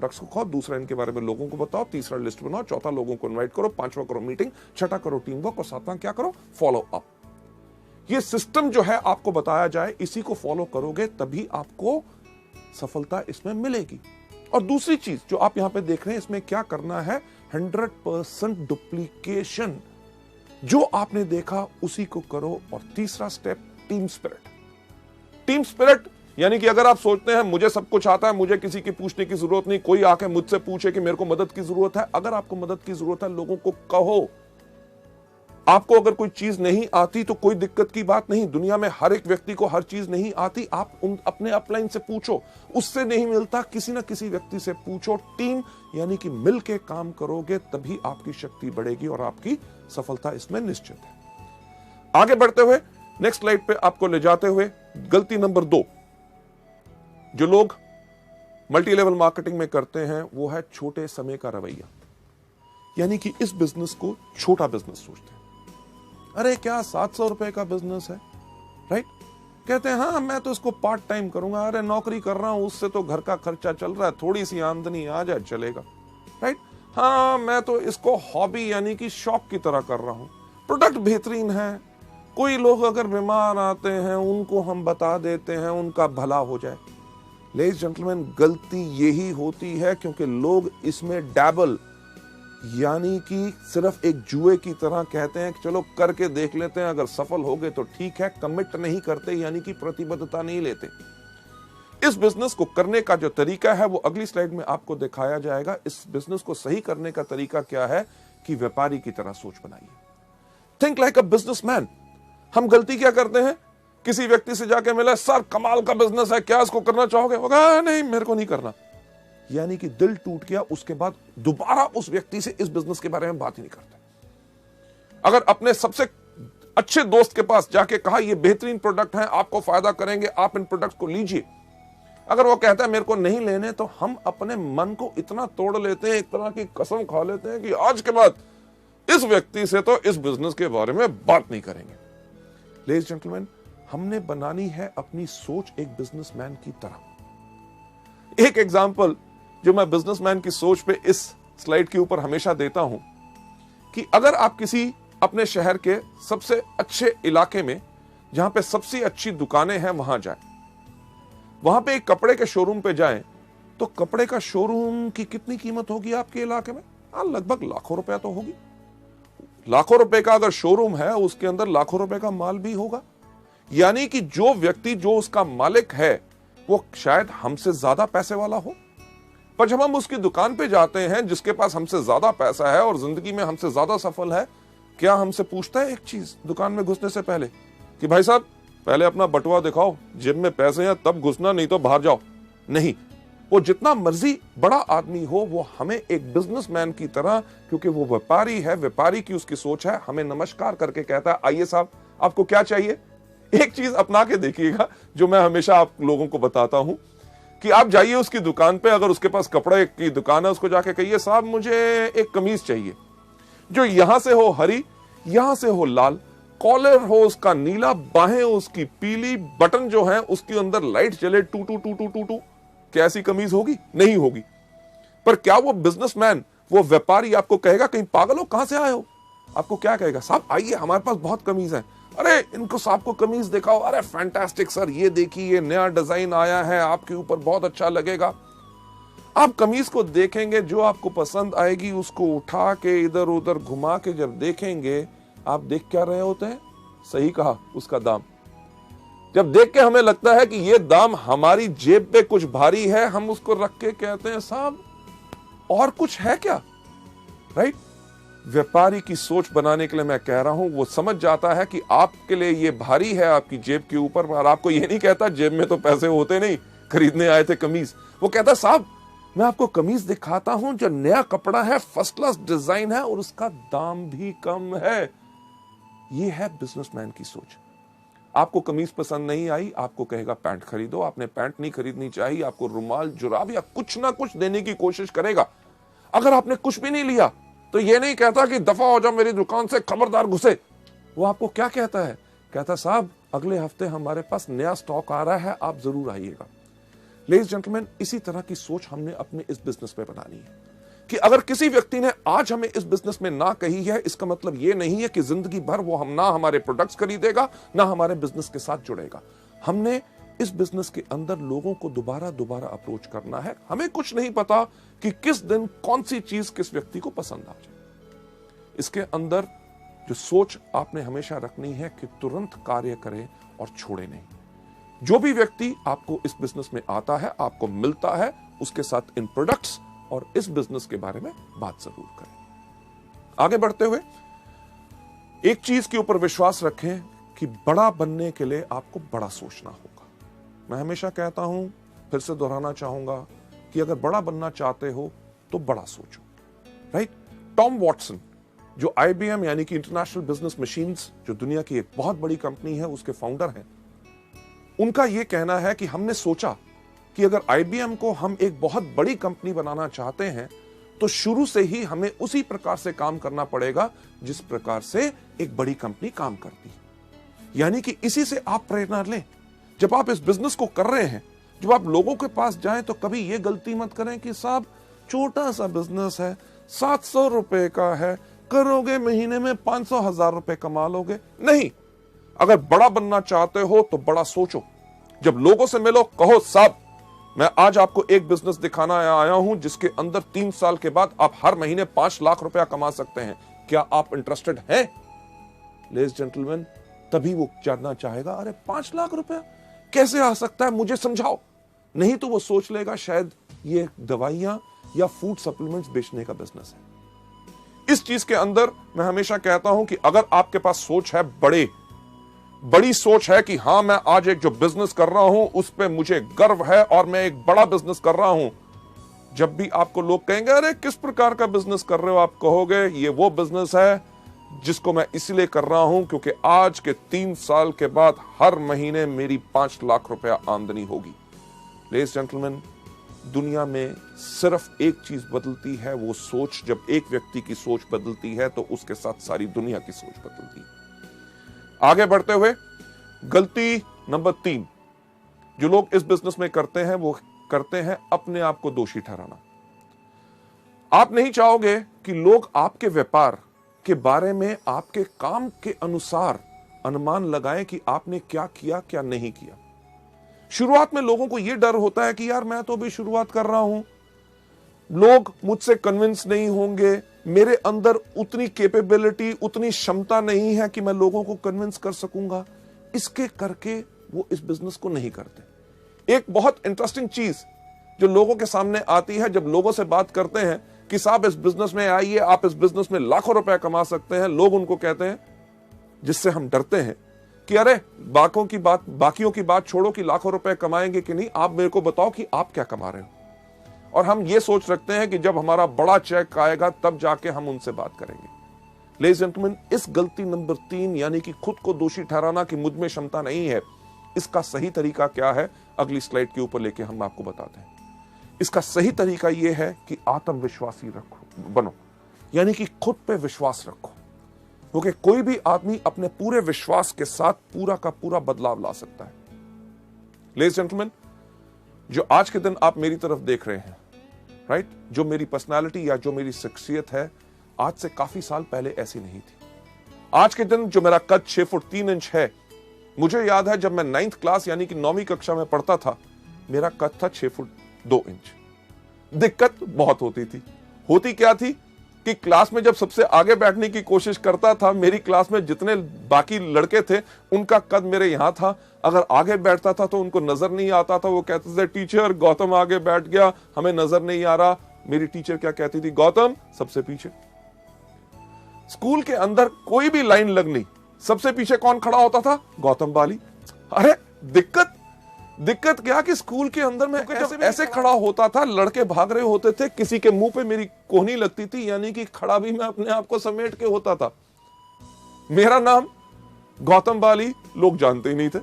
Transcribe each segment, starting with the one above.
Products को खाओ, दूसरा इनके बारे में लोगों को बताओ, तीसरा लिस्ट बनाओ, चौथा लोगों को इन्वाइट करो, पांचवा करो मीटिंग, छठा करो टीम वर्क और सातवां क्या करो, फॉलो अप। ये सिस्टम जो है आपको बताया जाए, इसी को फॉलो करोगे तभी आपको सफलता इसमें मिलेगी। और दूसरी चीज जो आप यहां पे देख रहे हैं, इसमें क्या करना है, 100% डुप्लीकेशन। जो आपने देखा उसी को करो। और तीसरा step, team spirit. Team spirit यानी कि अगर आप सोचते हैं मुझे सब कुछ आता है, मुझे किसी की पूछने की जरूरत नहीं, कोई आके मुझसे पूछे कि मेरे को मदद की जरूरत है, अगर आपको मदद की जरूरत है लोगों को कहो। आपको अगर कोई चीज नहीं आती तो कोई दिक्कत की बात नहीं, दुनिया में हर एक व्यक्ति को हर चीज नहीं आती, आप अपने अपलाइन से पूछो, उससे नहीं मिलता किसी ना किसी व्यक्ति से पूछो। टीम यानी कि मिलके काम करोगे तभी आपकी शक्ति बढ़ेगी और आपकी सफलता इसमें निश्चित है। आगे बढ़ते हुए नेक्स्ट स्लाइड पे आपको ले जाते हुए, गलती नंबर 2 जो लोग मल्टी लेवल मार्केटिंग में करते हैं वो है छोटे समय का रवैया। यानी कि इस बिजनेस को छोटा बिजनेस सोचते हैं। अरे क्या 700 रुपए का बिजनेस है, राइट? कहते हैं हाँ मैं तो इसको पार्ट टाइम करूंगा, अरे नौकरी कर रहा हूं उससे तो घर का खर्चा चल रहा है, थोड़ी सी आमदनी आ जाए चलेगा, राइट? हाँ मैं तो इसको हॉबी यानी कि शौक की तरह कर रहा हूं, प्रोडक्ट बेहतरीन है, कोई लोग अगर बीमार आते हैं उनको हम बता देते हैं उनका भला हो जाए। लेडीज जेंटलमैन, गलती यही होती है क्योंकि लोग इसमें डैबल यानी कि सिर्फ एक जुए की तरह कहते हैं कि चलो करके देख लेते हैं, अगर सफल हो गए तो ठीक है, कमिट नहीं करते यानी कि प्रतिबद्धता नहीं लेते। इस बिजनेस को करने का जो तरीका है वो अगली स्लाइड में आपको दिखाया जाएगा। इस बिजनेस को सही करने का तरीका क्या है कि व्यापारी की तरह सोच बनाइए। Think like a businessman. हम गलती क्या करते हैं, किसी व्यक्ति से जाके मिला, सर कमाल का बिजनेस है, क्या इसको करना चाहोगे? वो कहा नहीं मेरे को नहीं करना, यानी कि दिल टूट गया। उसके बाद दोबारा उस व्यक्ति से इस बिजनेस के बारे में बात ही नहीं करते। अगर अपने सबसे अच्छे दोस्त के पास जाके कहा ये बेहतरीन प्रोडक्ट है, आपको फायदा करेंगे, आप इन प्रोडक्ट को लीजिए, अगर वो कहता है मेरे को नहीं लेने, तो हम अपने मन को इतना तोड़ लेते हैं, एक तरह की कसम खा लेते हैं कि आज के बाद इस व्यक्ति से तो इस बिजनेस के बारे में बात नहीं करेंगे। लेडीज जेंटलमैन, हमने बनानी है अपनी सोच एक बिजनेसमैन की तरह। एक एग्जांपल जो मैं बिजनेसमैन की सोच पे इस स्लाइड के ऊपर हमेशा देता हूं कि अगर आप किसी अपने शहर के सबसे अच्छे इलाके में जहां पे सबसे अच्छी दुकानें हैं वहां जाएं, वहां पे एक कपड़े के शोरूम पे जाएं, तो कपड़े का शोरूम की कितनी कीमत होगी आपके इलाके में? लगभग लाखों रुपया तो होगी। लाखों रुपए का अगर शोरूम है उसके अंदर लाखों रुपए का माल भी होगा। यानी कि जो व्यक्ति जो उसका मालिक है वो शायद हमसे ज्यादा पैसे वाला हो, पर जब हम उसकी दुकान पे जाते हैं जिसके पास हमसे ज्यादा पैसा है और जिंदगी में हमसे ज्यादा सफल है, क्या हमसे पूछता है एक चीज दुकान में घुसने से पहले कि भाई साहब पहले अपना बटुआ दिखाओ, जेब में पैसे हैं तब घुसना, नहीं तो बाहर जाओ? नहीं, वो जितना मर्जी बड़ा आदमी हो वो हमें एक बिजनेसमैन की तरह, क्योंकि वो व्यापारी है, व्यापारी की उसकी सोच है, हमें नमस्कार करके कहता है आइए साहब आपको क्या चाहिए। एक चीज अपना के देखिएगा जो मैं हमेशा आप लोगों को बताता हूं कि आप जाइए उसकी दुकान पे, अगर उसके पास कपड़े की दुकान है उसको जाके कहिए साहब मुझे एक कमीज चाहिए जो यहां से हो हरी, यहां से हो लाल, कॉलर हो उसका नीला, बाहें उसकी पीली, बटन जो है उसके अंदर लाइट चले टू टू टू टू टू टू। क्या ऐसी कमीज होगी? नहीं होगी। पर क्या वो बिजनेसमैन, वो व्यापारी आपको कहेगा कहीं पागल हो, कहां से आए हो? आपको क्या कहेगा? साहब आइए हमारे पास बहुत कमीज है। अरे इनको साहब को कमीज दिखाओ, अरे फैंटास्टिक सर, ये देखिए ये नया डिजाइन आया है, आपके ऊपर बहुत अच्छा लगेगा। आप कमीज को देखेंगे, जो आपको पसंद आएगी उसको उठा के इधर उधर घुमा के जब देखेंगे, आप देख क्या रहे होते हैं? सही कहा, उसका दाम। जब देख के हमें लगता है कि ये दाम हमारी जेब पे कुछ भारी है, हम उसको रख के कहते हैं साहब और कुछ है क्या, राइट? व्यापारी की सोच बनाने के लिए मैं कह रहा हूं, वो समझ जाता है कि आपके लिए ये भारी है आपकी जेब के ऊपर, और आपको ये नहीं कहता जेब में तो पैसे होते नहीं, खरीदने आए थे कमीज। वो कहता साहब मैं आपको कमीज दिखाता हूं जो नया कपड़ा है, फर्स्ट क्लास डिजाइन है और उसका दाम भी कम है। ये है बिजनेसमैन की सोच। आपको कमीज पसंद नहीं आई, आपको कहेगा पैंट खरीदो। आपने पैंट नहीं खरीदनी चाहिए, आपको रुमाल, जुराब या कुछ ना कुछ देने की कोशिश करेगा। अगर आपने कुछ भी नहीं लिया तो ये नहीं कहता कि दफा हो जाओ मेरी दुकान से, खबरदार घुसे। वो आपको क्या कहता है? कहता साहब अगले हफ्ते हमारे पास नया स्टॉक आ रहा है, आप जरूर आइएगा। लेडीज जेंटलमैन, इसी तरह की सोच हमने अपने इस बिजनेस में बनानी है कि अगर किसी व्यक्ति ने आज हमें इस बिजनेस में ना कही है, इसका मतलब यह नहीं है कि जिंदगी भर वो हम ना हमारे प्रोडक्ट्स खरीदेगा ना हमारे बिजनेस के साथ जुड़ेगा। हमने इस बिजनेस के अंदर लोगों को दोबारा दोबारा अप्रोच करना है। हमें कुछ नहीं पता कि किस दिन कौन सी चीज किस व्यक्ति को पसंद आ जाए। इसके अंदर जो सोच आपने हमेशा रखनी है कि तुरंत कार्य करें और छोड़े नहीं। जो भी व्यक्ति आपको इस बिजनेस में आता है, आपको मिलता है, उसके साथ इन प्रोडक्ट्स और इस बिजनेस के बारे में बात जरूर करें। आगे बढ़ते हुए एक चीज के ऊपर विश्वास रखें कि बड़ा बनने के लिए आपको बड़ा सोचना होगा। मैं हमेशा कहता हूं, फिर से दोहराना चाहूंगा कि अगर बड़ा बनना चाहते हो तो बड़ा सोचो, राइट। टॉम वॉटसन जो IBM यानी कि इंटरनेशनल बिजनेस मशीन्स, जो दुनिया की एक बहुत बड़ी कंपनी है, उसके फाउंडर हैं, उनका यह कहना है कि हमने सोचा कि अगर IBM को हम एक बहुत बड़ी कंपनी बनाना चाहते हैं तो शुरू से ही हमें उसी प्रकार से काम करना पड़ेगा जिस प्रकार से एक बड़ी कंपनी काम करती है। यानी कि इसी से आप प्रेरणा लें। जब आप इस बिजनेस को कर रहे हैं, जब आप लोगों के पास जाएं तो कभी यह गलती मत करें कि साहब छोटा सा बिजनेस है, 700 रुपए का है, करोगे महीने में 500,000 रुपए कमा लोगे। नहीं, अगर बड़ा बनना चाहते हो तो बड़ा सोचो। जब लोगों से मिलो, कहो साहब मैं आज आपको एक बिजनेस दिखाना आया हूं जिसके अंदर 3 साल के बाद आप हर महीने 5 लाख रुपया कमा सकते हैं, क्या आप इंटरेस्टेड हैं? लेडीज जेंटलमैन, तभी वो जानना चाहेगा, अरे 5 लाख रुपया कैसे आ सकता है, मुझे समझाओ। नहीं तो वो सोच लेगा शायद ये दवाइयां या फूड सप्लीमेंट्स बेचने का बिजनेस है। इस चीज के अंदर मैं हमेशा कहता हूं कि अगर आपके पास सोच है, बड़ी सोच है कि हां मैं आज एक जो बिजनेस कर रहा हूं उस पे मुझे गर्व है और मैं एक बड़ा बिजनेस कर रहा हूं, जब भी आपको लोग कहेंगे अरे किस प्रकार का बिजनेस कर रहे हो, आप कहोगे ये वो बिजनेस है जिसको मैं इसलिए कर रहा हूं क्योंकि आज के 3 साल के बाद हर महीने मेरी 5 लाख रुपया आमदनी होगी। लेडीज जेंटलमैन, दुनिया में सिर्फ एक चीज बदलती है, वो सोच। जब एक व्यक्ति की सोच बदलती है तो उसके साथ सारी दुनिया की सोच बदलती है। आगे बढ़ते हुए गलती नंबर 3 जो लोग इस बिजनेस में करते हैं, वो करते हैं अपने आप को दोषी ठहराना। आप नहीं चाहोगे कि लोग आपके व्यापार के बारे में आपके काम के अनुसार अनुमान लगाएं कि आपने क्या किया क्या नहीं किया। शुरुआत में लोगों को यह डर होता है कि यार मैं तो अभी शुरुआत कर रहा हूं, लोग मुझसे कन्विंस नहीं होंगे, मेरे अंदर उतनी कैपेबिलिटी, उतनी क्षमता नहीं है कि मैं लोगों को कन्विंस कर सकूंगा। इसके करके वो इस बिजनेस को नहीं करते। एक बहुत इंटरेस्टिंग चीज जो लोगों के सामने आती है, जब लोगों से बात करते हैं कि साहब इस बिजनेस में आइए, आप इस बिजनेस में लाखों रुपए कमा सकते हैं, लोग उनको कहते हैं, जिससे हम डरते हैं कि अरे बाकियों की बात छोड़ो कि लाखों रुपए कमाएंगे कि नहीं, आप मेरे को बताओ कि आप क्या कमा रहे हो। और हम ये सोच रखते हैं कि जब हमारा बड़ा चेक आएगा तब जाके हम उनसे बात करेंगे। लेडीज एंड जेंटलमैन, इस गलती नंबर 3 यानी कि खुद को दोषी ठहराना कि मुझ में क्षमता नहीं है, इसका सही तरीका क्या है अगली स्लाइड के ऊपर लेके हम आपको बताते हैं। इसका सही तरीका यह है कि आत्मविश्वासी बनो, यानी कि खुद पे विश्वास रखो, क्योंकि कोई भी आदमी अपने पूरे विश्वास के साथ पूरा का पूरा बदलाव ला सकता है। लेडीज एंड जेंटलमैन, जो आज के दिन आप मेरी तरफ देख रहे हैं, राइट, जो मेरी पर्सनालिटी या जो मेरी शख्सियत है, आज से काफी साल पहले ऐसी नहीं थी। आज के दिन जो मेरा कद 6 फुट 3 इंच है, मुझे याद है जब मैं 9th क्लास यानी कि 9वीं कक्षा में पढ़ता था, मेरा कद था 6 फुट 2 इंच। दिक्कत बहुत होती थी। होती क्या थी कि क्लास में जब सबसे आगे बैठने की कोशिश करता था, मेरी क्लास में जितने बाकी लड़के थे उनका कद मेरे यहां था, अगर आगे बैठता था तो उनको नजर नहीं आता था। वो कहते थे टीचर गौतम आगे बैठ गया, हमें नजर नहीं आ रहा। मेरी टीचर क्या कहती थी, गौतम सबसे पीछे। स्कूल के अंदर कोई भी लाइन लगनी, सबसे पीछे कौन खड़ा होता था, गौतम बाली। अरे दिक्कत क्या कि स्कूल के अंदर में ऐसे खड़ा होता था, लड़के भाग रहे होते थे, किसी के मुंह पे मेरी कोहनी लगती थी, यानी कि खड़ा भी मैं अपने आप को समेट के होता था। मेरा नाम गौतम बाली लोग जानते ही नहीं थे।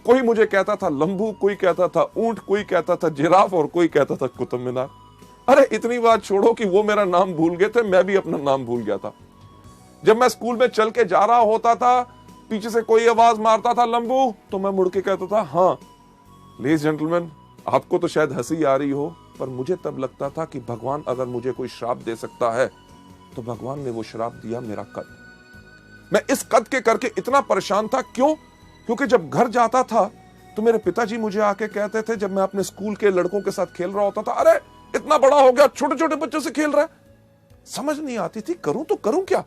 कोई मुझे कहता था लंबू, कोई कहता था ऊंट, कोई कहता था जिराफ और कोई कहता था कुतुब मीनार। अरे इतनी बात छोड़ो कि वो मेरा नाम भूल गए थे, मैं भी अपना नाम भूल गया था। जब मैं स्कूल में चल के जा रहा होता था, पीछे से कोई आवाज मारता था लंबू, तो मैं मुड़ के कहता था हाँ। लेडीज जेंटलमैन, आपको तो शायद हंसी आ रही हो, पर मुझे तब लगता था कि भगवान अगर मुझे कोई श्राप दे सकता है तो भगवान ने वो श्राप दिया मेरा कद। मैं इस कद के करके इतना परेशान था। क्यों? क्योंकि जब घर जाता था तो मेरे पिताजी मुझे आके कहते थे, जब मैं अपने स्कूल के लड़कों के साथ खेल रहा होता था, अरे इतना बड़ा हो गया, छोटे छोटे बच्चों से खेल रहा है। समझ नहीं आती थी करूं तो करूं क्या।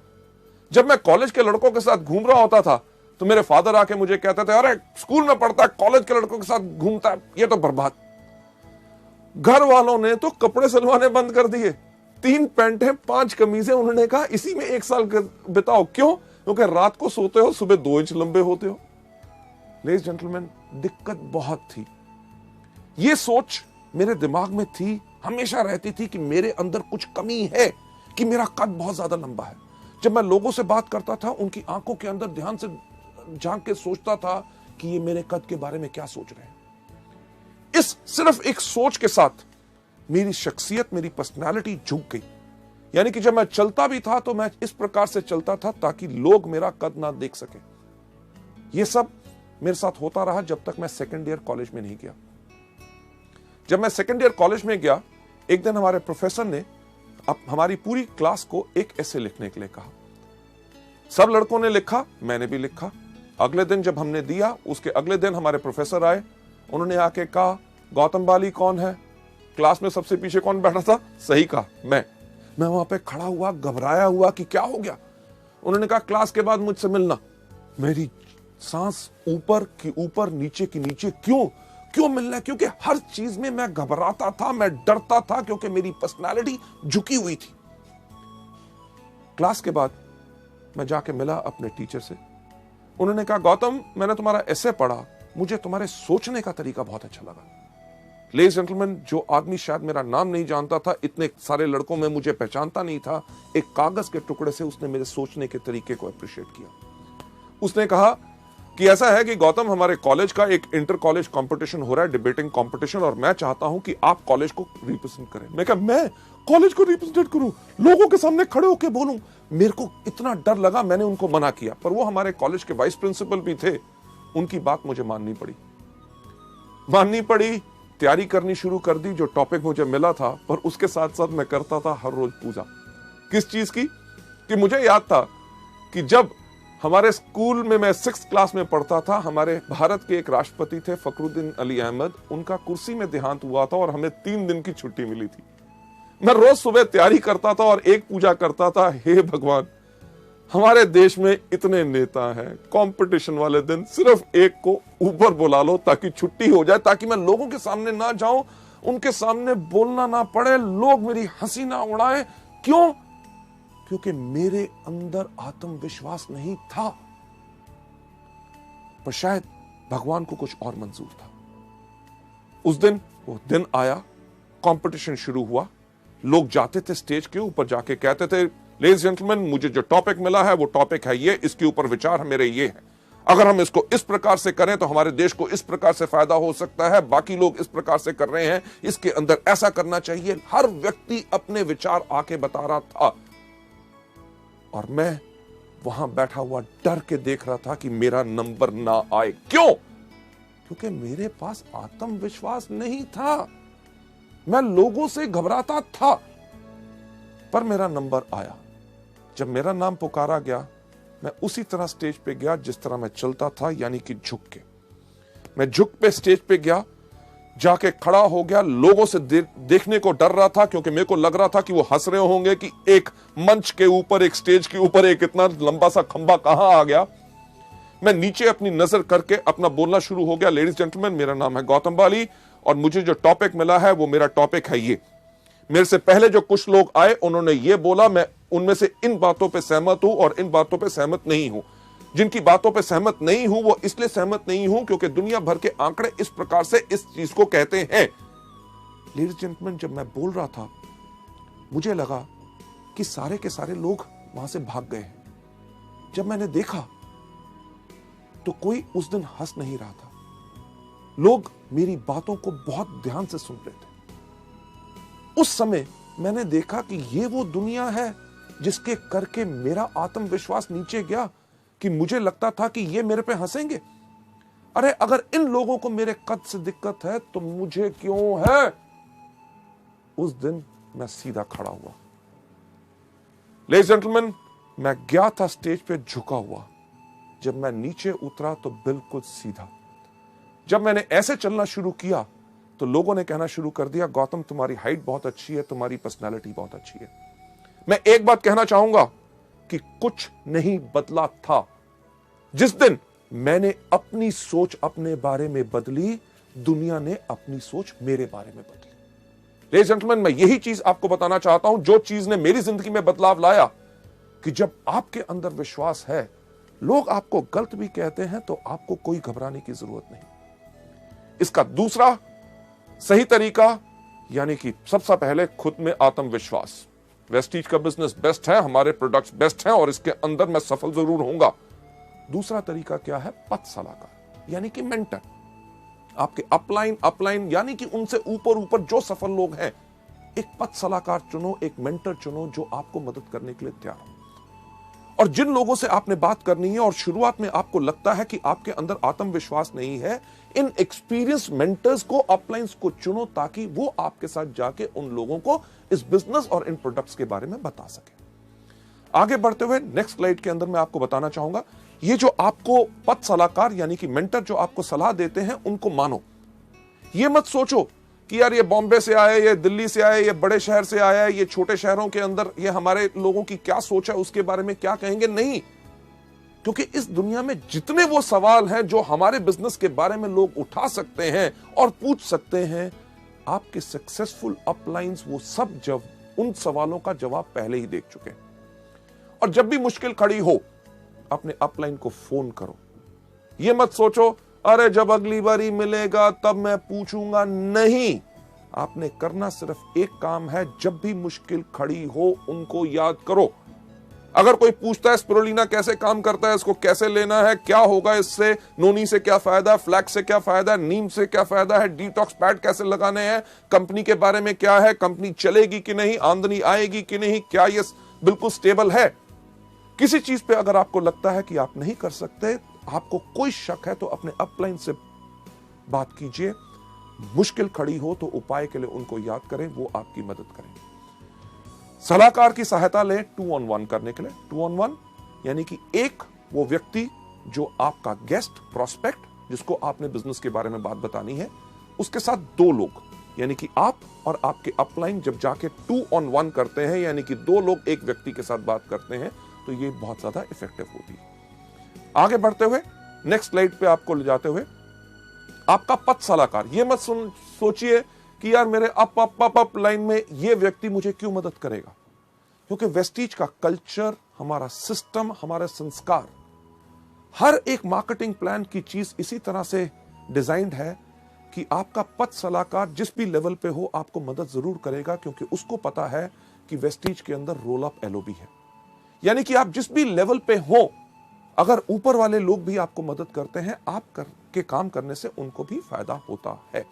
जब मैं कॉलेज के लड़कों के साथ घूम रहा होता था तो मेरे फादर आके मुझे कहते थे, अरे स्कूल में पढ़ता है, कॉलेज के लड़कों के साथ घूमता है, ये तो बर्बाद। घर वालों ने तो कपड़े सिलवाने बंद कर दिए। 3 पैंटें 5 कमीजें, उन्होंने कहा इसी में 1 साल बिताओ। क्यों? क्योंकि रात को सोते हो, सुबह 2 इंच लंबे होते हो। लेडीज जेंटलमैन, दिक्कत बहुत थी। यह सोच मेरे दिमाग में थी, हमेशा रहती थी कि मेरे अंदर कुछ कमी है, कि मेरा कद बहुत ज्यादा लंबा है। जब मैं लोगों से बात करता था, उनकी आंखों के अंदर ध्यान से झांक के सोचता था कि ये मेरे कद के बारे में क्या सोच रहे हैं। इस सिर्फ एक सोच के साथ मेरी शख्सियत, मेरी पर्सनालिटी झुक गई। यानी कि जब मैं चलता भी था तो मैं इस प्रकार से चलता था ताकि लोग मेरा कद ना देख सके। यह सब मेरे साथ होता रहा जब तक मैं सेकेंड ईयर कॉलेज में नहीं गया। जब मैं सेकेंड ईयर कॉलेज में गया, एक दिन हमारे प्रोफेसर ने हमारी पूरी क्लास को एक ऐसे लिखने के लिए कहा। सब लड़कों ने लिखा, मैंने भी लिखा। अगले दिन जब हमने दिया, उसके अगले दिन हमारे प्रोफेसर आए। उन्होंने आके कहा, गौतम बाली कौन है? क्लास में सबसे पीछे कौन बैठा था? सही कहा, मैं वहां पे खड़ा हुआ, घबराया हुआ कि क्या हो गया। उन्होंने कहा, क्लास के बाद मुझसे मिलना। मेरी सांस ऊपर की ऊपर, नीचे की नीचे। क्यों मिलना? क्योंकि हर चीज में मैं घबराता था, मैं डरता था, क्योंकि मेरी पर्सनालिटी झुकी हुई थी। क्लास के बाद मैं जाके मिला अपने टीचर से। उन्होंने कहा, गौतम, मैंने तुम्हारा एसे पढ़ा, मुझे तुम्हारे सोचने का तरीका बहुत अच्छा लगा। लेडीज जेंटलमैन, जो आदमी शायद मेरा नाम नहीं जानता था, इतने सारे लड़कों में मुझे पहचानता नहीं था, एक कागज के टुकड़े से उसने मेरे सोचने के तरीके को अप्रिशिएट किया। उसने कहा कि ऐसा है कि गौतम, हमारे कॉलेज का एक इंटर कॉलेज कंपटीशन हो रहा है, डिबेटिंग कंपटीशन, और मैं चाहता हूं कि आप कॉलेज को रिप्रेजेंट करें। मैं कहा, मैं कॉलेज को रिप्रेजेंट करूं, लोगों के सामने खड़े होकर बोलूं? मेरे को इतना डर लगा, मैंने उनको मना किया। पर वो हमारे कॉलेज के वाइस प्रिंसिपल भी थे, उनकी बात मुझे माननी पड़ी। तैयारी करनी शुरू कर दी, जो टॉपिक मुझे मिला था। पर उसके साथ साथ मैं करता था हर रोज पूजा। किस चीज की? कि मुझे याद था कि जब हमारे स्कूल में मैं 6th क्लास में पढ़ता था, हमारे भारत के एक राष्ट्रपति थे फखरुद्दीन अली अहमद, उनका कुर्सी में देहांत हुआ था और हमें 3 दिन की छुट्टी मिली थी। मैं रोज सुबह तैयारी करता था और एक पूजा करता था, हे भगवान, हमारे देश में इतने नेता हैं, कंपटीशन वाले दिन सिर्फ एक को ऊपर बुला लो ताकि छुट्टी हो जाए, ताकि मैं लोगों के सामने ना जाऊं, उनके सामने बोलना ना पड़े, लोग मेरी हंसी ना उड़ाएं। क्यों? क्योंकि मेरे अंदर आत्मविश्वास नहीं था। पर शायद भगवान को कुछ और मंजूर था। उस दिन वो दिन आया, कंपटीशन शुरू हुआ। लोग जाते थे स्टेज के ऊपर, जाके कहते थे, लेडीज जेंटलमैन, मुझे जो टॉपिक मिला है वो टॉपिक है ये, इसके ऊपर विचार मेरे ये है, अगर हम इसको इस प्रकार से करें तो हमारे देश को इस प्रकार से फायदा हो सकता है, बाकी लोग इस प्रकार से कर रहे हैं, इसके अंदर ऐसा करना चाहिए। हर व्यक्ति अपने विचार आके बता रहा था और मैं वहां बैठा हुआ डर के देख रहा था कि मेरा नंबर ना आए। क्यों? क्योंकि मेरे पास आत्मविश्वास नहीं था, मैं लोगों से घबराता था। पर मेरा नंबर आया। जब मेरा नाम पुकारा गया, मैं उसी तरह स्टेज पे गया जिस तरह मैं चलता था, यानी कि झुक के। मैं झुक पे स्टेज पे गया, जाके खड़ा हो गया। लोगों से देखने को डर रहा था, क्योंकि मेरे को लग रहा था कि वो हंस रहे होंगे कि एक मंच के ऊपर, एक स्टेज के ऊपर एक इतना लंबा सा खंबा कहां आ गया। मैं नीचे अपनी नजर करके अपना बोलना शुरू हो गया, लेडीज जेंटलमैन, मेरा नाम है गौतम बाली और मुझे जो टॉपिक मिला है वो मेरा टॉपिक है ये। मेरे से पहले जो कुछ लोग आए उन्होंने ये बोला, मैं उनमें से इन बातों पे सहमत हूं और इन बातों पे सहमत नहीं हूं। जिनकी बातों पे सहमत नहीं हूं वो इसलिए सहमत नहीं हूं क्योंकि दुनिया भर के आंकड़े इस प्रकार से इस चीज को कहते हैं। लेडीज जेंटलमैन, जब मैं बोल रहा था मुझे लगा कि सारे के सारे लोग वहां से भाग गए हैं। जब मैंने देखा तो कोई उस दिन हंस नहीं रहा था। लोग मेरी बातों को बहुत ध्यान से सुन रहे थे। उस समय मैंने देखा कि ये वो दुनिया है जिसके करके मेरा आत्मविश्वास नीचे गया, कि मुझे लगता था कि ये मेरे पे हंसेंगे। अरे अगर इन लोगों को मेरे कद से दिक्कत है तो मुझे क्यों है? उस दिन मैं सीधा खड़ा हुआ। लेडीज जेंटलमैन, मैं गया था स्टेज पे झुका हुआ। जब मैं नीचे उतरा तो बिल्कुल सीधा। जब मैंने ऐसे चलना शुरू किया तो लोगों ने कहना शुरू कर दिया, गौतम तुम्हारी हाइट बहुत अच्छी है, तुम्हारी पर्सनालिटी बहुत अच्छी है। मैं एक बात कहना चाहूंगा कि कुछ नहीं बदला था। जिस दिन मैंने अपनी सोच अपने बारे में बदली, दुनिया ने अपनी सोच मेरे बारे में बदली। लेडीज जेंटलमैन, मैं यही चीज आपको बताना चाहता हूं, जो चीज ने मेरी जिंदगी में बदलाव लाया, कि जब आपके अंदर विश्वास है, लोग आपको गलत भी कहते हैं तो आपको कोई घबराने की जरूरत नहीं। इसका दूसरा सही तरीका, यानी कि सबसे पहले खुद में आत्मविश्वास। वेस्टीज का बिजनेस बेस्ट है, हमारे प्रोडक्ट्स बेस्ट हैं और इसके अंदर मैं सफल जरूर होऊंगा। दूसरा तरीका क्या है? पथ सलाहकार, यानी कि मेंटर। आपके अपलाइन यानी कि उनसे ऊपर जो सफल लोग हैं, एक पथ सलाहकार चुनो, एक मेंटर चुनो जो आपको मदद करने के लिए तैयार हो। और जिन लोगों से आपने बात करनी है और शुरुआत में आपको लगता है कि आपके अंदर आत्मविश्वास नहीं है, इन एक्सपीरियंस मेंटर्स को, अपलाइंस को चुनो, ताकि वो आपके साथ जाके उन लोगों को इस बिजनेस और इन प्रोडक्ट्स के बारे में बता सके। आगे बढ़ते हुए नेक्स्ट स्लाइड के अंदर मैं आपको बताना चाहूंगा, ये जो आपको पथ सलाहकार यानी कि मेंटर जो आपको सलाह देते हैं, उनको मानो। ये मत सोचो कि यार ये बॉम्बे से आए, ये दिल्ली से आए, ये बड़े शहर से आया है, ये छोटे शहरों के अंदर ये हमारे लोगों की क्या सोच है, उसके बारे में क्या कहेंगे। नहीं, क्योंकि इस दुनिया में जितने वो सवाल हैं जो हमारे बिजनेस के बारे में लोग उठा सकते हैं और पूछ सकते हैं, आपके सक्सेसफुल अपलाइंस वो सब जब उन सवालों का जवाब पहले ही देख चुके हैं। और जब भी मुश्किल खड़ी हो, अपने अपलाइन को फोन करो। ये मत सोचो अरे जब अगली बारी मिलेगा तब मैं पूछूंगा। नहीं, आपने करना सिर्फ एक काम है, जब भी मुश्किल खड़ी हो उनको याद करो। अगर कोई पूछता है स्पिरुलिना कैसे काम करता है, इसको कैसे लेना है, क्या होगा इससे, नोनी से क्या फायदा, फ्लैक्स से क्या फायदा, नीम से क्या फायदा है, डिटॉक्स पैड कैसे लगाने हैं, कंपनी के बारे में क्या है, कंपनी चलेगी कि नहीं, आमदनी आएगी कि नहीं, क्या ये बिल्कुल स्टेबल है, किसी चीज पे अगर आपको लगता है कि आप नहीं कर सकते, आपको कोई शक है, तो अपने अपलाइन से बात कीजिए। मुश्किल खड़ी हो तो उपाय के लिए उनको याद करें, वो आपकी मदद करेंगे। सलाहकार की सहायता लें 2 on 1 करने के लिए। 2 on 1 यानी कि एक वो व्यक्ति जो आपका गेस्ट प्रोस्पेक्ट, जिसको आपने बिजनेस के बारे में बात बतानी है, उसके साथ 2 लोग, यानी कि आप और आपके अपलाइन जब जाके 2 on 1 करते हैं, यानी कि 2 लोग एक व्यक्ति के साथ बात करते हैं, तो ये बहुत ज्यादा इफेक्टिव होती है। आगे बढ़ते हुए नेक्स्ट स्लाइड पे आपको ले जाते हुए, आपका पथ सलाहकार, ये मत सोचिए कि यार मेरे अप लाइन में ये व्यक्ति मुझे क्यों मदद करेगा, क्योंकि वेस्टीज का कल्चर, हमारा सिस्टम, हमारे संस्कार, हर एक मार्केटिंग प्लान की चीज इसी तरह से डिजाइंड है कि आपका पथ सलाहकार जिस भी लेवल पे हो आपको मदद जरूर करेगा, क्योंकि उसको पता है कि वेस्टीज के अंदर रोल अप एलओबी है। यानी कि आप जिस भी लेवल पे हो, अगर ऊपर वाले लोग भी आपको मदद करते हैं, आप के काम करने से उनको भी फायदा होता है।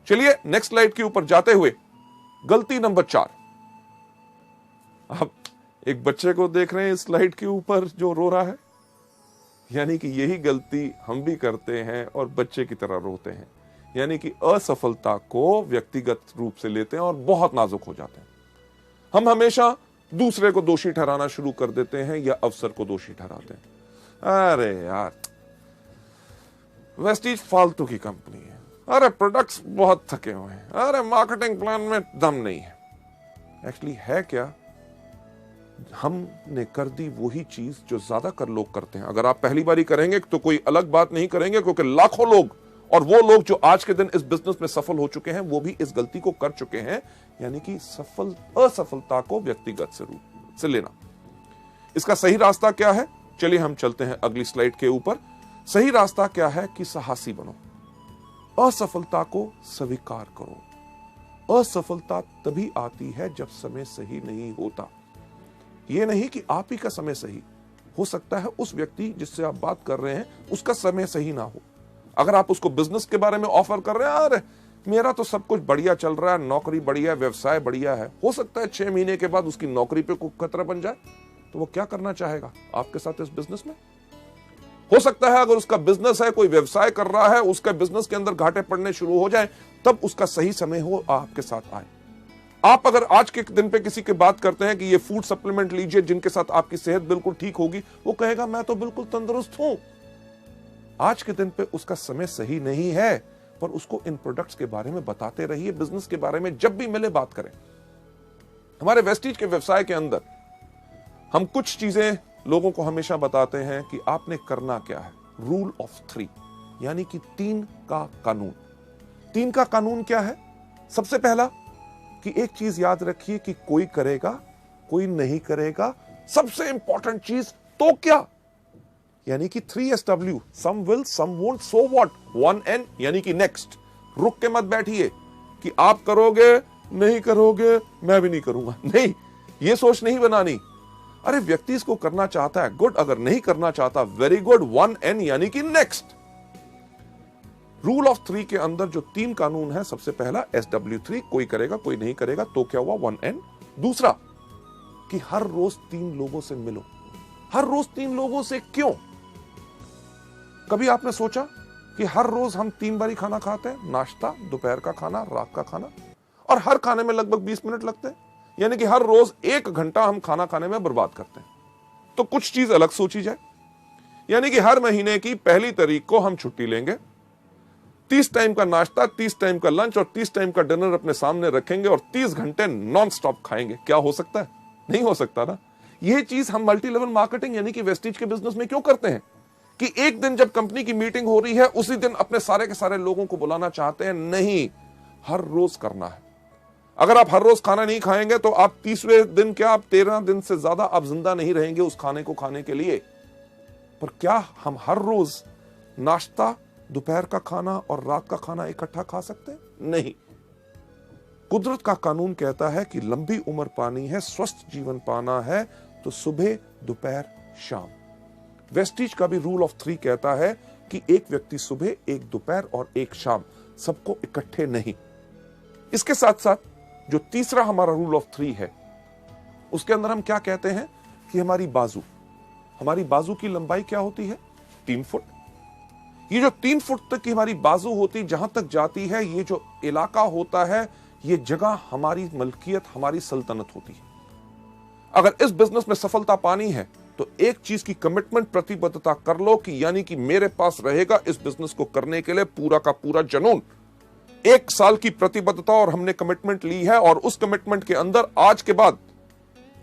चलिए नेक्स्ट स्लाइड के ऊपर जाते हुए, गलती नंबर 4। आप एक बच्चे को देख रहे हैं इस स्लाइड के ऊपर जो रो रहा है, यानी कि यही गलती हम भी करते हैं और बच्चे की तरह रोते हैं, यानी कि असफलता को व्यक्तिगत रूप से लेते हैं और बहुत नाजुक हो जाते हैं। हम हमेशा दूसरे को दोषी ठहराना शुरू कर देते हैं या अवसर को दोषी ठहराते हैं। अरे यार वेस्टीज फालतू की कंपनी है, अरे प्रोडक्ट्स बहुत थके हुए हैं, अरे मार्केटिंग प्लान में दम नहीं है। एक्चुअली है क्या, हमने कर दी वही चीज जो ज्यादातर लोग करते हैं। अगर आप पहली बारी करेंगे तो कोई अलग बात नहीं करेंगे, क्योंकि लाखों लोग, और वो लोग जो आज के दिन इस बिजनेस में सफल हो चुके हैं, वो भी इस गलती को कर चुके हैं, यानी कि असफलता को व्यक्तिगत रूप से लेना। इसका सही रास्ता क्या है, चलिए हम चलते हैं अगली स्लाइड के ऊपर। सही रास्ता क्या है कि साहसी बनो, असफलता को स्वीकार करो। असफलता तभी आती है जब समय सही नहीं होता। यह नहीं कि आप ही का समय सही हो सकता है, उस व्यक्ति जिससे आप बात कर रहे हैं उसका समय सही ना हो। अगर आप उसको बिजनेस के बारे में ऑफर कर रहे हैं, अरे मेरा तो सब कुछ बढ़िया चल रहा है, नौकरी बढ़िया है, व्यवसाय बढ़िया है, हो सकता है 6 महीने के बाद उसकी नौकरी पे कोई खतरा बन जाए, तो वो क्या करना चाहेगा आपके साथ इस बिजनेस में? हो सकता है अगर उसका बिजनेस है, कोई व्यवसाय कर रहा है, उसका बिजनेस के अंदर घाटे पड़ने शुरू हो जाए, तब उसका सही समय हो आपके साथ आए। आप अगर आज के दिन पे किसी की बात करते हैं कि ये फूड सप्लीमेंट लीजिए जिनके साथ आपकी सेहत बिल्कुल ठीक होगी, वो कहेगा मैं तो बिल्कुल तंदुरुस्त हूं। आज के दिन पे उसका समय सही नहीं है, पर उसको इन प्रोडक्ट्स के बारे में बताते रहिए। बिजनेस के बारे में जब भी मिले बात करें। हमारे वेस्टीज के व्यवसाय के अंदर हम कुछ चीजें लोगों को हमेशा बताते हैं कि आपने करना क्या है। रूल ऑफ 3, यानी कि 3 का कानून। 3 का कानून क्या है? सबसे पहला कि एक चीज याद रखिए कि कोई करेगा, कोई नहीं करेगा। सबसे इंपॉर्टेंट चीज तो क्या, यानी कि 3SW, some will some won't so what. 1N यानी कि नेक्स्ट। रुक के मत बैठिए कि आप करोगे, नहीं करोगे, मैं भी नहीं करूंगा। नहीं, ये सोच नहीं बनानी। अरे व्यक्ति इसको करना चाहता है, गुड। अगर नहीं करना चाहता, वेरी गुड। 1N यानी कि नेक्स्ट। रूल ऑफ 3 के अंदर जो 3 कानून है, सबसे पहला SW3, कोई करेगा, कोई नहीं करेगा, तो क्या हुआ? 1N। दूसरा कि हर रोज 3 लोगों से मिलो। हर रोज 3 लोगों से क्यों? कभी आपने सोचा कि हर रोज हम 3 बारी खाना खाते हैं? नाश्ता, दोपहर का खाना, रात का खाना, और हर खाने में लगभग 20 मिनट लगते हैं, यानी कि हर रोज 1 घंटा हम खाना खाने में बर्बाद करते हैं। तो कुछ चीज अलग सोची जाए, यानी कि हर महीने की पहली तारीख को हम छुट्टी लेंगे, 30 टाइम का नाश्ता, 30 टाइम का लंच और 30 टाइम का डिनर अपने सामने रखेंगे और 30 घंटे नॉन स्टॉप खाएंगे। क्या हो सकता है? नहीं हो सकता ना। यह चीज हम मल्टी लेवल मार्केटिंग यानी कि वेस्टीज के बिजनेस में क्यों करते हैं कि एक दिन जब कंपनी की मीटिंग हो रही है, उसी दिन अपने सारे के सारे लोगों को बुलाना चाहते हैं? नहीं, हर रोज करना है। अगर आप हर रोज खाना नहीं खाएंगे तो आप 30वें दिन क्या, आप 13 दिन से ज्यादा आप जिंदा नहीं रहेंगे उस खाने को खाने के लिए। पर क्या हम हर रोज नाश्ता, दोपहर का खाना और रात का खाना इकट्ठा खा सकते हैं? नहीं। कुदरत का कानून कहता है कि लंबी उम्र पानी है, स्वस्थ जीवन पाना है, तो सुबह, दोपहर, शाम। वेस्टीज का भी रूल ऑफ 3 कहता है कि एक व्यक्ति सुबह, एक दोपहर और एक शाम, सबको इकट्ठे नहीं। इसके साथ साथ जो तीसरा हमारा रूल ऑफ 3 है, उसके अंदर हम क्या कहते हैं कि हमारी बाजू की लंबाई क्या होती है? 3 फुट। ये जो 3 फुट तक की हमारी बाजू होती, जहां तक जाती है, ये जो इलाका होता है, ये जगह हमारी मलकियत, हमारी सल्तनत होती है। अगर इस बिजनेस में सफलता पानी है तो एक चीज की कमिटमेंट, प्रतिबद्धता कर लो कि यानी कि मेरे पास रहेगा इस बिजनेस को करने के लिए पूरा का पूरा जुनून। 1 साल की प्रतिबद्धता और हमने कमिटमेंट ली है, और उस कमिटमेंट के अंदर आज के बाद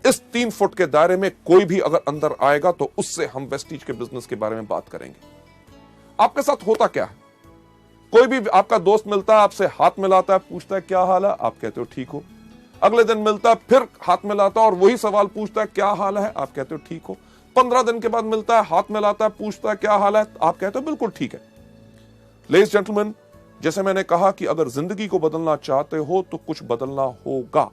इस 3 फुट के दायरे में कोई भी अगर अंदर आएगा तो उससे हम वेस्टीज के बिजनेस के बारे में बात करेंगे। आपके साथ होता क्या है? कोई भी आपका दोस्त मिलता है, आपसे हाथ मिलाता है, पूछता है क्या हाल है, आप कहते हो ठीक हो। अगले दिन मिलता है, फिर हाथ मिलाता है और वही सवाल पूछता है क्या हाल है, आप कहते हो ठीक हो। 15 दिन के बाद मिलता है, हाथ मिलाता है, पूछता है क्या हाल है, आप कहते हो बिल्कुल ठीक है। लेडीज जेंटलमैन, जैसे मैंने कहा कि अगर जिंदगी को बदलना चाहते हो तो कुछ बदलना होगा,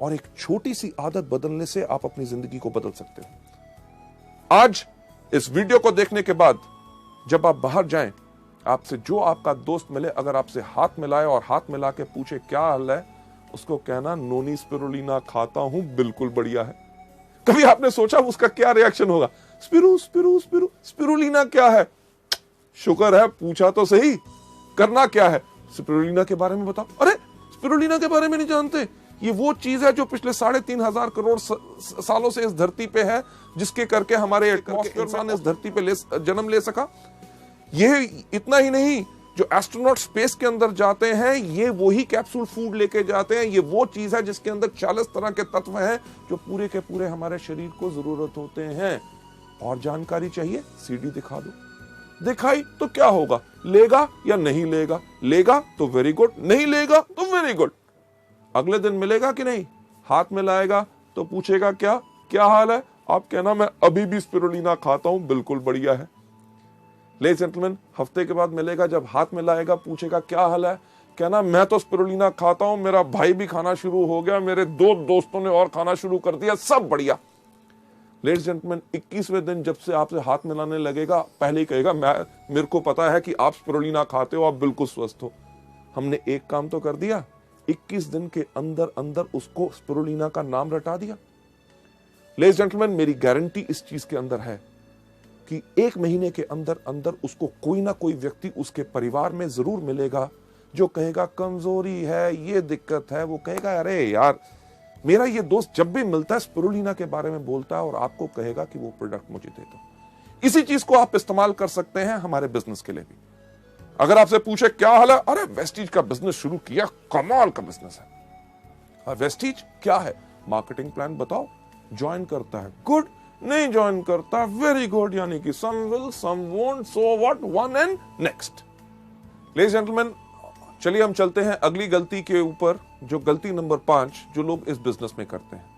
और एक छोटी सी आदत बदलने से आप अपनी जिंदगी को बदल सकते हो। आज इस वीडियो को देखने के बाद जब आप बाहर जाएं, आपसे जो आपका दोस्त मिले, अगर आपसे हाथ मिलाए और हाथ मिला के पूछे क्या हाल है, उसको कहना नोनी स्पिरुलिना खाता हूं, बिल्कुल बढ़िया है। कभी आपने सोचा उसका क्या रिएक्शन होगा? स्पिरुलिना क्या है? शुक्र है पूछा तो सही, करना क्या है? स्पिरुलिना के बारे में बताओ। अरे स्पिरुलिना के बारे में नहीं जानते? ये वो चीज है जो पिछले 3.5 करोड़ सालों से इस धरती पे है, जिसके करके हमारे इंसान इस धरती पे जन्म ले सका। ये इतना ही नहीं, जो एस्ट्रोनॉट स्पेस के अंदर जाते हैं, ये वही कैप्सूल फूड लेके जाते हैं। ये वो चीज है जिसके अंदर 40 तरह के तत्व हैं जो पूरे के पूरे हमारे शरीर को जरूरत होते हैं। और जानकारी चाहिए? सीडी दिखा दो। दिखाई तो क्या होगा? लेगा या नहीं लेगा? लेगा तो वेरी गुड, नहीं लेगा तो वेरी गुड। अगले दिन मिलेगा कि नहीं? हाथ मिलाएगा तो पूछेगा क्या क्या हाल है, आप कहना मैं अभी भी स्पिरुलिना खाता हूं, बिल्कुल बढ़िया है। लेडीज जेंटलमैन, हफ्ते के बाद मिलेगा, जब हाथ मिलाएगा पूछेगा क्या हाल है, कहना मैं तो स्पिरुलिना खाता हूं, मेरा भाई भी खाना शुरू हो गया, मेरे 2 दोस्तों ने और खाना शुरू कर दिया, सब बढ़िया। लेडीज जेंटलमैन, 21वें दिन जब से आपसे हाथ मिलाने लगेगा, पहले ही कहेगा मेरे को पता है कि आप स्पिरुलिना खाते हो, आप बिल्कुल स्वस्थ हो। हमने एक काम तो कर दिया, 21 दिन के अंदर अंदर उसको स्पिरुलिना का नाम रटा दिया। लेडीज जेंटलमैन, मेरी गारंटी इस चीज के अंदर है कि 1 महीने के अंदर अंदर उसको कोई ना कोई व्यक्ति उसके परिवार में जरूर मिलेगा जो कहेगा कमजोरी है, ये दिक्कत है। वो कहेगा अरे यार, मेरा ये दोस्त जब भी मिलता है स्पिरुलिना के बारे में बोलता है और आपको कहेगा कि वो प्रोडक्ट मुझे दे दो। इसी चीज को आप इस्तेमाल कर सकते हैं हमारे बिजनेस के लिए भी। अगर आपसे पूछे क्या हाल है, अरे वेस्टीज का बिजनेस शुरू किया, कमाल का बिजनेस है। वेस्टीज क्या है, मार्केटिंग प्लान बताओ। ज्वाइन करता है, गुड। नहीं ज्वाइन करता, वेरी गुड। यानी कि some will, some won't, so what, one and next. Ladies gentleman, चलिए हम चलते हैं अगली गलती के ऊपर, जो गलती नंबर 5 जो लोग इस बिजनेस में करते हैं,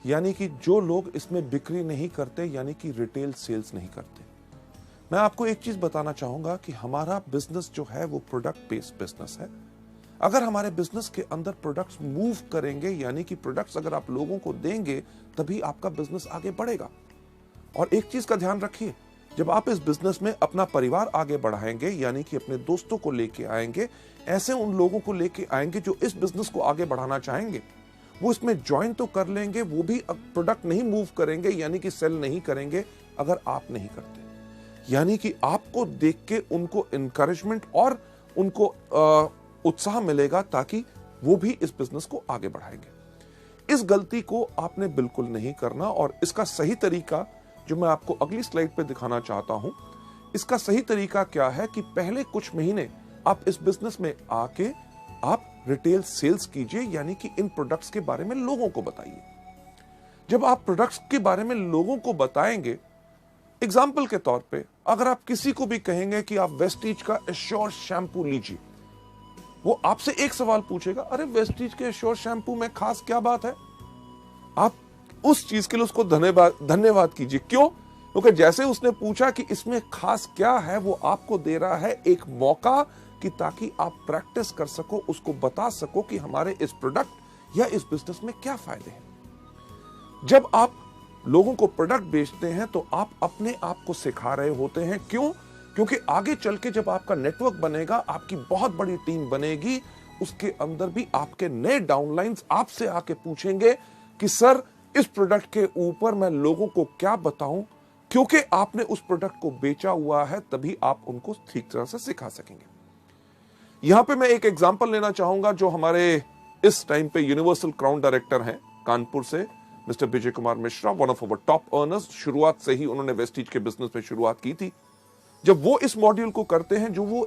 यानी कि जो लोग इसमें बिक्री नहीं करते, यानी कि रिटेल सेल्स नहीं करते। मैं आपको एक चीज बताना चाहूंगा कि हमारा बिजनेस जो है वो प्रोडक्ट बेस्ड बिजनेस है। अगर हमारे बिजनेस के अंदर प्रोडक्ट्स मूव करेंगे, यानी कि प्रोडक्ट्स अगर आप लोगों को देंगे, तभी आपका बिजनेस आगे बढ़ेगा। और एक चीज का ध्यान रखिए, जब आप इस बिजनेस में अपना परिवार आगे बढ़ाएंगे, यानी कि अपने दोस्तों को लेके आएंगे, ऐसे उन लोगों को लेके आएंगे जो इस बिजनेस को आगे बढ़ाना चाहेंगे, वो इसमें ज्वाइन तो कर लेंगे, वो भी प्रोडक्ट नहीं मूव करेंगे, यानी कि सेल नहीं करेंगे अगर आप नहीं करते। यानी कि आपको देख के उनको इनकरेजमेंट और उनको उत्साह मिलेगा, ताकि वो भी इस बिजनेस को आगे बढ़ाएंगे। इस गलती को आपने बिल्कुल नहीं करना। और इसका सही तरीका जो मैं आपको अगली स्लाइड पे दिखाना चाहता हूं, इसका सही तरीका क्या है कि पहले कुछ महीने आप इस बिजनेस में आके आप रिटेल सेल्स कीजिए, यानी कि इन प्रोडक्ट्स के बारे में लोगों को बताइए। जब आप प्रोडक्ट्स के बारे में लोगों को बताएंगे, एग्जाम्पल के तौर पे अगर आप किसी को भी कहेंगे कि आप वेस्टीज का एश्योर शैम्पू लीजिए, वो आपसे एक सवाल पूछेगा, अरे वेस्टीज के एश्योर शैम्पू में खास क्या बात है? आप उस चीज के लिए उसको धन्यवाद कीजिए। क्यों? क्योंकि जैसे उसने पूछा कि इसमें खास क्या है, वो आपको दे रहा है एक मौका कि ताकि आप प्रैक्टिस कर सको, उसको बता सको कि हमारे इस प्रोडक्ट या इस बिजनेस में क्या फायदे हैं। जब आप लोगों को प्रोडक्ट बेचते हैं तो आप अपने आप को सिखा रहे होते हैं। क्यों? क्योंकि आगे चल के जब आपका नेटवर्क बनेगा, आपकी बहुत बड़ी टीम बनेगी, उसके अंदर भी आपके नए डाउनलाइंस आपसे आके पूछेंगे कि सर इस प्रोडक्ट के ऊपर मैं लोगों को क्या बताऊं। क्योंकि आपने उस प्रोडक्ट को बेचा हुआ है, तभी आप उनको ठीक तरह से सिखा सकेंगे। यहां पे मैं एक एग्जांपल लेना चाहूंगा, जो हमारे इस टाइम पे यूनिवर्सल क्राउन डायरेक्टर हैं कानपुर से, mister Vijay Kumar Mishra, one of our top earners. शुरुआत से ही उन्होंने वेस्टीज के बिजनेस में शुरुआत की थी। जब वो इस मॉड्यूल को करते हैं, जो वो